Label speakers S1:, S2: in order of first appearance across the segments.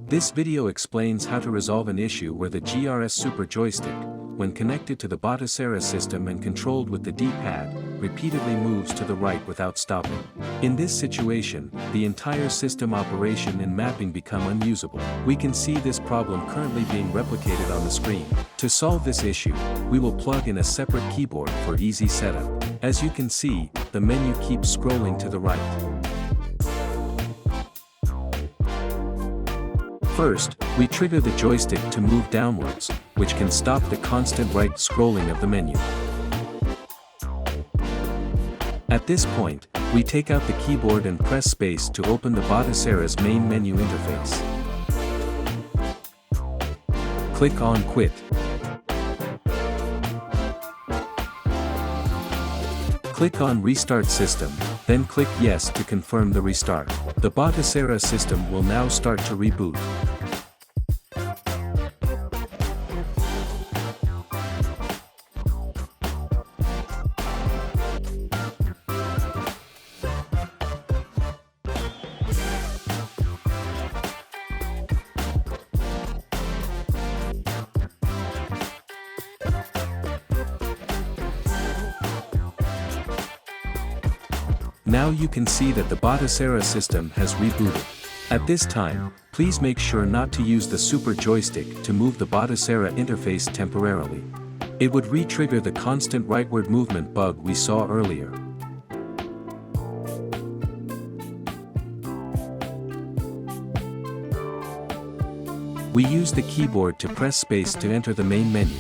S1: This video explains how to resolve an issue where the GRS Super Joystick, when connected to the Batocera system and controlled with the D-pad, repeatedly moves to the right without stopping. In this situation, the entire system operation and mapping become unusable. We can see this problem currently being replicated on the screen. To solve this issue, we will plug in a separate keyboard for easy setup. As you can see, the menu keeps scrolling to the right. First, we trigger the joystick to move downwards, which can stop the constant right scrolling of the menu. At this point, we take out the keyboard and press space to open the Batocera's main menu interface. Click on Quit. Click on Restart System, then click Yes to confirm the restart. The Batocera system will now start to reboot. Now you can see that the Batocera system has rebooted. At this time, please make sure not to use the Super Joystick to move the Batocera interface temporarily. It would re-trigger the constant rightward movement bug we saw earlier. We use the keyboard to press space to enter the main menu.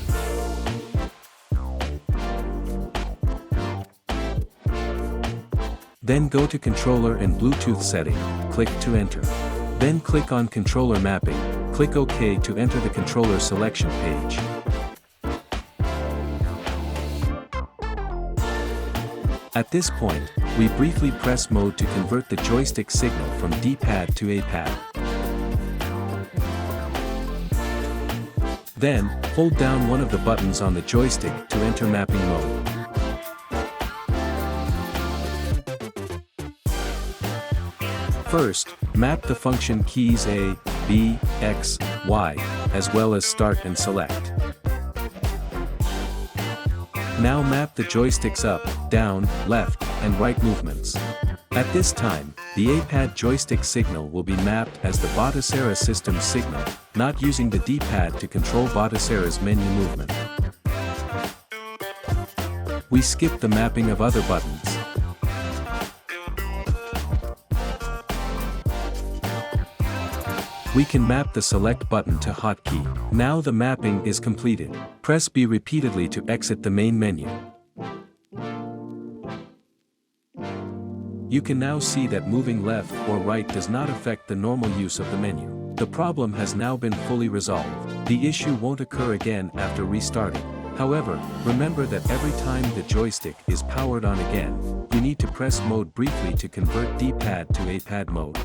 S1: Then go to Controller and Bluetooth setting, click to enter. Then click on Controller Mapping, click OK to enter the controller selection page. At this point, we briefly press mode to convert the joystick signal from D-pad to A-pad. Then, hold down one of the buttons on the joystick to enter mapping mode. First, map the function keys A, B, X, Y, as well as start and select. Now map the joysticks up, down, left, and right movements. At this time, the A-pad joystick signal will be mapped as the Batocera system signal, not using the D-pad to control Batocera's menu movement. We skip the mapping of other buttons. We can map the select button to hotkey. Now the mapping is completed. Press B repeatedly to exit the main menu. You can now see that moving left or right does not affect the normal use of the menu. The problem has now been fully resolved. The issue won't occur again after restarting. However, remember that every time the joystick is powered on again, you need to press mode briefly to convert D-pad to A-pad mode.